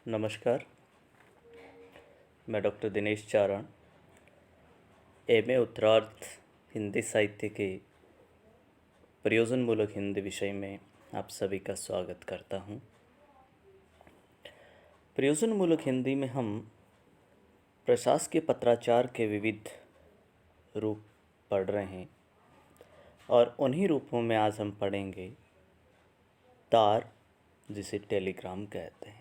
नमस्कार। मैं डॉक्टर दिनेश चारण, एमए उत्तरार्ध हिंदी साहित्य के प्रयोजनमूलक हिंदी विषय में आप सभी का स्वागत करता हूं। प्रयोजनमूलक हिंदी में हम प्रशासकीय पत्राचार के विविध रूप पढ़ रहे हैं और उन्हीं रूपों में आज हम पढ़ेंगे तार, जिसे टेलीग्राम कहते हैं।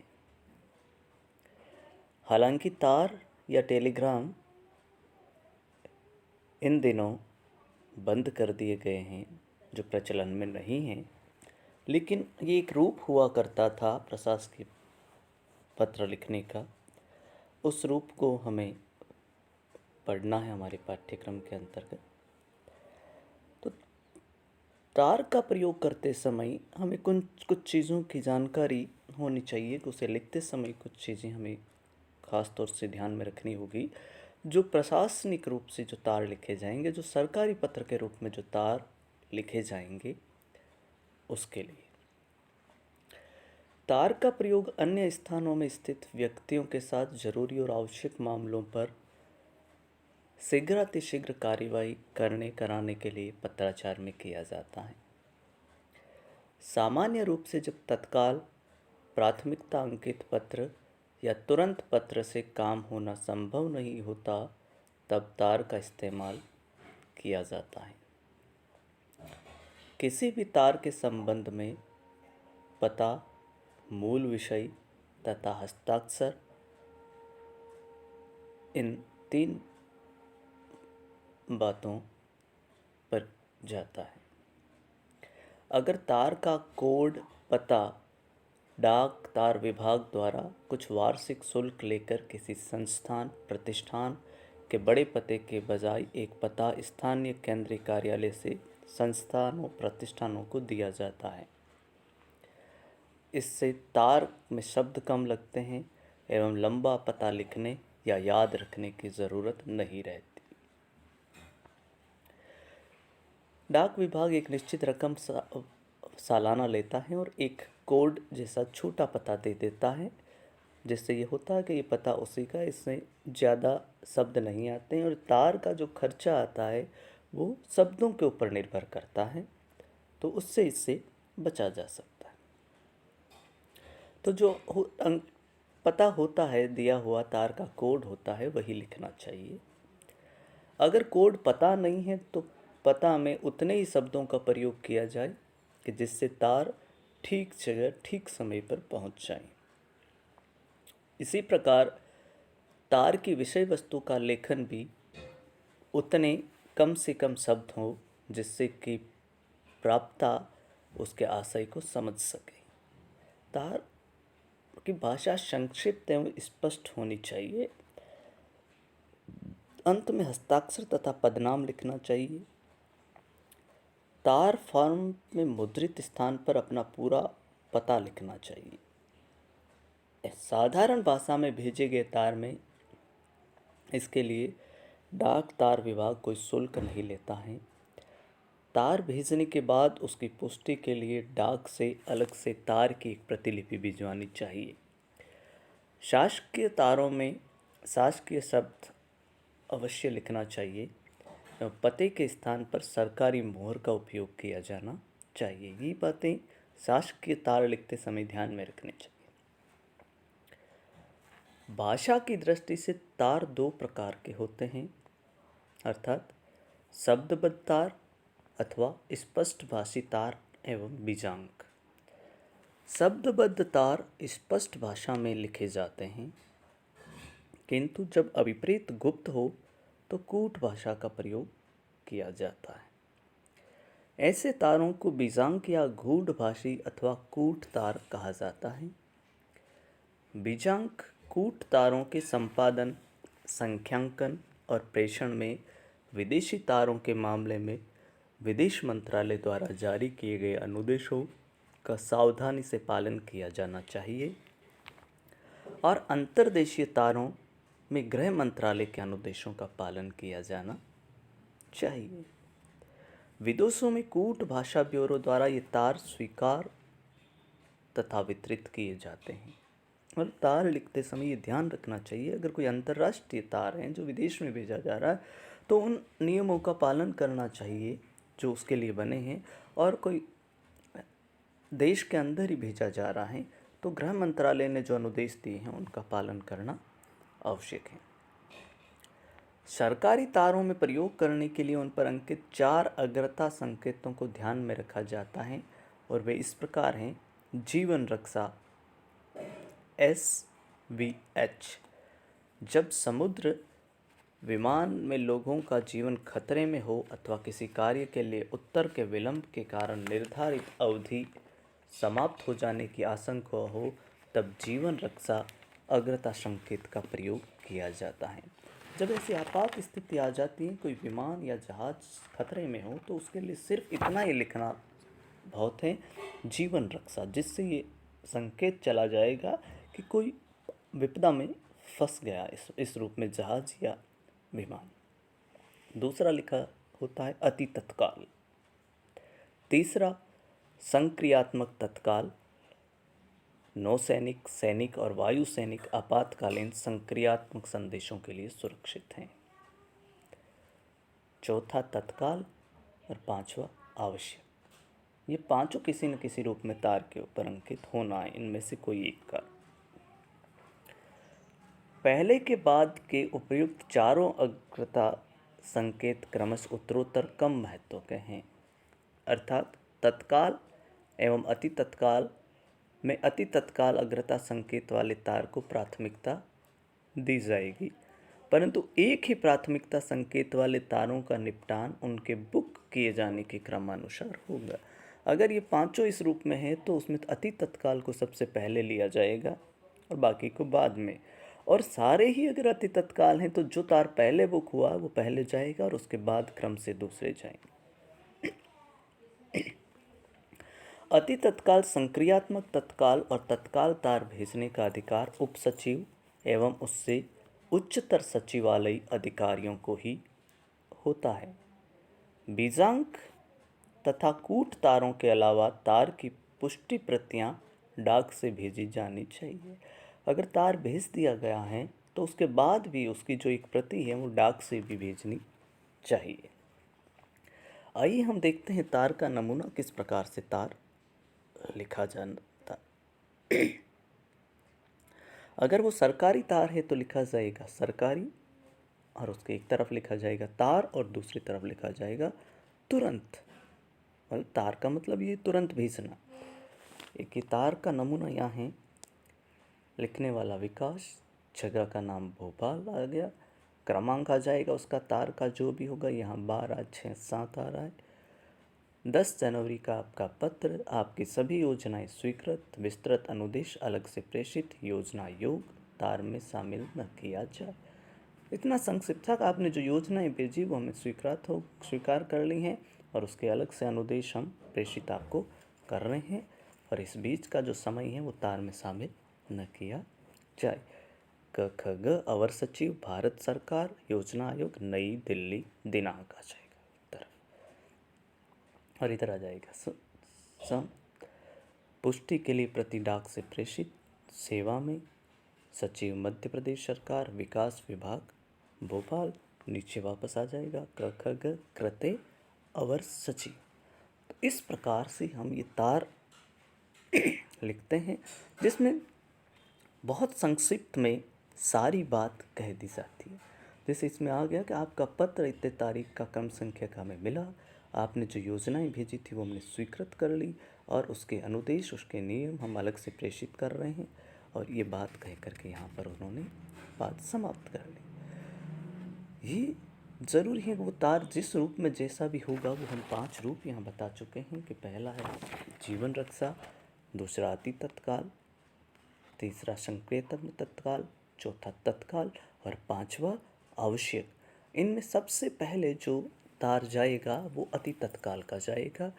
हालांकि तार या टेलीग्राम इन दिनों बंद कर दिए गए हैं, जो प्रचलन में नहीं हैं, लेकिन ये एक रूप हुआ करता था प्रशासकीय पत्र लिखने का। उस रूप को हमें पढ़ना है हमारे पाठ्यक्रम के अंतर्गत। तो तार का प्रयोग करते समय हमें कुछ चीज़ों की जानकारी होनी चाहिए कि उसे लिखते समय कुछ चीज़ें हमें ख़ास तौर से ध्यान में रखनी होगी। जो प्रशासनिक रूप से जो तार लिखे जाएंगे, जो सरकारी पत्र के रूप में जो तार लिखे जाएंगे, उसके लिए तार का प्रयोग अन्य स्थानों में स्थित व्यक्तियों के साथ जरूरी और आवश्यक मामलों पर शीघ्रातिशीघ्र कार्यवाही कराने के लिए पत्राचार में किया जाता है। सामान्य रूप से जब तत्काल प्राथमिकता अंकित पत्र या तुरंत पत्र से काम होना संभव नहीं होता, तब तार का इस्तेमाल किया जाता है। किसी भी तार के संबंध में पता, मूल विषय तथा हस्ताक्षर, इन 3 बातों पर जाता है। अगर तार का कोड पता डाक तार विभाग द्वारा कुछ वार्षिक शुल्क लेकर किसी संस्थान प्रतिष्ठान के बड़े पते के बजाय एक पता स्थानीय केंद्रीय कार्यालय से संस्थानों प्रतिष्ठानों को दिया जाता है, इससे तार में शब्द कम लगते हैं एवं लंबा पता लिखने या याद रखने की ज़रूरत नहीं रहती। डाक विभाग एक निश्चित रकम सालाना लेता है और एक कोड जैसा छोटा पता दे देता है, जिससे ये होता है कि ये पता उसी का, इसमें ज़्यादा शब्द नहीं आते हैं और तार का जो खर्चा आता है वो शब्दों के ऊपर निर्भर करता है, तो उससे इससे बचा जा सकता है। तो जो पता होता है, दिया हुआ तार का कोड होता है, वही लिखना चाहिए। अगर कोड पता नहीं है तो पता में उतने ही शब्दों का प्रयोग किया जाए कि जिससे तार ठीक जगह ठीक समय पर पहुंच जाए। इसी प्रकार तार की विषय वस्तु का लेखन भी उतने कम से कम शब्द हो जिससे कि प्राप्ता उसके आशय को समझ सके। तार की भाषा संक्षिप्त एवं स्पष्ट होनी चाहिए। अंत में हस्ताक्षर तथा पदनाम लिखना चाहिए। तार फॉर्म में मुद्रित स्थान पर अपना पूरा पता लिखना चाहिए। साधारण भाषा में भेजे गए तार में इसके लिए डाक तार विभाग कोई शुल्क नहीं लेता है। तार भेजने के बाद उसकी पुष्टि के लिए डाक से अलग से तार की एक प्रतिलिपि भिजवानी चाहिए। शासकीय तारों में शासकीय शब्द अवश्य लिखना चाहिए। पते के स्थान पर सरकारी मोहर का उपयोग किया जाना चाहिए। ये बातें शासकीय तार लिखते समय ध्यान में रखनी चाहिए। भाषा की दृष्टि से तार 2 प्रकार के होते हैं, अर्थात शब्दबद्ध तार अथवा स्पष्ट भाषी तार एवं बीजांक। शब्दबद्ध तार स्पष्ट भाषा में लिखे जाते हैं, किंतु जब अभिप्रेत गुप्त हो तो कूट भाषा का प्रयोग किया जाता है। ऐसे तारों को बीजांक या गूढ़ भाषी अथवा कूट तार कहा जाता है। बीजांक कूट तारों के संपादन, संख्यांकन और प्रेषण में विदेशी तारों के मामले में विदेश मंत्रालय द्वारा जारी किए गए अनुदेशों का सावधानी से पालन किया जाना चाहिए और अंतर्देशीय तारों में गृह मंत्रालय के अनुदेशों का पालन किया जाना चाहिए। विदेशों में कूट भाषा ब्यूरो द्वारा ये तार स्वीकार तथा वितरित किए जाते हैं। और तार लिखते समय ये ध्यान रखना चाहिए, अगर कोई अंतर्राष्ट्रीय तार हैं जो विदेश में भेजा जा रहा है तो उन नियमों का पालन करना चाहिए जो उसके लिए बने हैं, और कोई देश के अंदर ही भेजा जा रहा है तो गृह मंत्रालय ने जो अनुदेश दिए हैं उनका पालन करना आवश्यक है। सरकारी तारों में प्रयोग करने के लिए उन पर अंकित 4 अग्रता संकेतों को ध्यान में रखा जाता है और वे इस प्रकार हैं। जीवन रक्षा SVH, जब समुद्र विमान में लोगों का जीवन खतरे में हो अथवा किसी कार्य के लिए उत्तर के विलंब के कारण निर्धारित अवधि समाप्त हो जाने की आशंका हो, तब जीवन रक्षा अग्रता संकेत का प्रयोग किया जाता है। जब ऐसी आपात स्थिति आ जाती है, कोई विमान या जहाज खतरे में हो, तो उसके लिए सिर्फ इतना ही लिखना बहुत है, जीवन रक्षा, जिससे ये संकेत चला जाएगा कि कोई विपदा में फंस गया इस रूप में जहाज या विमान। दूसरा लिखा होता है अति तत्काल। तीसरा संक्रियात्मक तत्काल। नौसैनिक, सैनिक और वायु सैनिक आपातकालीन संक्रियात्मक संदेशों के लिए सुरक्षित हैं। चौथा तत्काल और पांचवा आवश्यक। ये पांचों किसी न किसी रूप में तार के ऊपर अंकित होना है, इनमें से कोई एक का। पहले के बाद के उपयुक्त चारों अग्रता संकेत क्रमशः उत्तरोत्तर कम महत्व के हैं, अर्थात तत्काल एवं अति तत्काल में अति तत्काल अग्रता संकेत वाले तार को प्राथमिकता दी जाएगी, परंतु एक ही प्राथमिकता संकेत वाले तारों का निपटान उनके बुक किए जाने के क्रमानुसार होगा। अगर ये पांचों इस रूप में है तो उसमें अति तत्काल को सबसे पहले लिया जाएगा और बाकी को बाद में, और सारे ही अगर अति तत्काल हैं तो जो तार पहले बुक हुआ वो पहले जाएगा और उसके बाद क्रम से दूसरे जाएंगे। अति तत्काल, संक्रियात्मक तत्काल और तत्काल तार भेजने का अधिकार उप सचिव एवं उससे उच्चतर सचिवालयी अधिकारियों को ही होता है। बीजांक तथा कूट तारों के अलावा तार की पुष्टि प्रतियां डाक से भेजी जानी चाहिए। अगर तार भेज दिया गया है तो उसके बाद भी उसकी जो एक प्रति है वो डाक से भी भेजनी चाहिए। आइए हम देखते हैं तार का नमूना किस प्रकार से तार लिखा जाता। अगर वो सरकारी तार है तो लिखा जाएगा सरकारी, और उसके एक तरफ लिखा जाएगा तार और दूसरी तरफ लिखा जाएगा तुरंत। मतलब तार का मतलब ये तुरंत भेजना। एक ही तार का नमूना यहाँ है। लिखने वाला विकास, जगह का नाम भोपाल आ गया, क्रमांक आ जाएगा उसका तार का जो भी होगा, यहाँ 12, 6, 7 आ रहा है। 10 जनवरी का आपका पत्र, आपकी सभी योजनाएं स्वीकृत, विस्तृत अनुदेश अलग से प्रेषित, योजना योग तार में शामिल न किया जाए। इतना संक्षिप्त था कि आपने जो योजनाएं भेजी वो हमें स्वीकार कर ली हैं और उसके अलग से अनुदेश हम प्रेषित आपको कर रहे हैं, और इस बीच का जो समय है वो तार में शामिल न किया जाए। क ख ग अवर सचिव भारत सरकार, योजना आयोग, नई दिल्ली, दिनांक आ जाएगा तरफ और इधर आ जाएगा सम पुष्टि के लिए प्रति डाक से प्रेषित, सेवा में सचिव मध्य प्रदेश सरकार, विकास विभाग भोपाल, नीचे वापस आ जाएगा क ख ग कृते अवर सचिव। तो इस प्रकार से हम ये तार लिखते हैं जिसमें बहुत संक्षिप्त में सारी बात कह दी जाती है। जैसे इसमें आ गया कि आपका पत्र इतने तारीख का क्रम संख्या का हमें मिला, आपने जो योजनाएं भेजी थी वो हमने स्वीकृत कर ली और उसके अनुदेश, उसके नियम हम अलग से प्रेषित कर रहे हैं, और ये बात कह करके यहाँ पर उन्होंने बात समाप्त कर ली। ये ज़रूरी है वो तार जिस रूप में जैसा भी होगा वो हम 5 रूप यहाँ बता चुके हैं कि पहला है जीवन रक्षा, दूसरा अति तत्काल, तीसरा संक्रियात्मक तत्काल, चौथा तत्काल और पांचवा आवश्यक। इनमें सबसे पहले जो तार जाएगा वो अति तत्काल का जाएगा,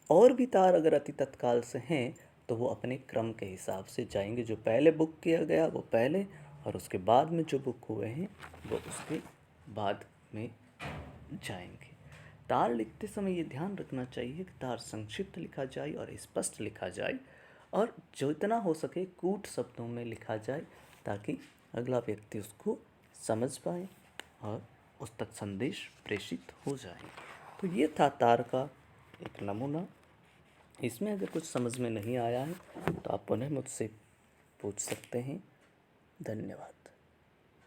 और भी तार अगर अति तत्काल से हैं तो वो अपने क्रम के हिसाब से जाएंगे। जो पहले बुक किया गया वो पहले, और उसके बाद में जो बुक हुए हैं वो उसके बाद में जाएंगे। तार लिखते समय ये ध्यान रखना चाहिए कि तार संक्षिप्त लिखा जाए और स्पष्ट लिखा जाए, और जितना हो सके कूट शब्दों में लिखा जाए ताकि अगला व्यक्ति उसको समझ पाए और उस तक संदेश प्रेषित हो जाए। तो ये था तार का एक नमूना। इसमें अगर कुछ समझ में नहीं आया है तो आप पुनः मुझसे पूछ सकते हैं। धन्यवाद।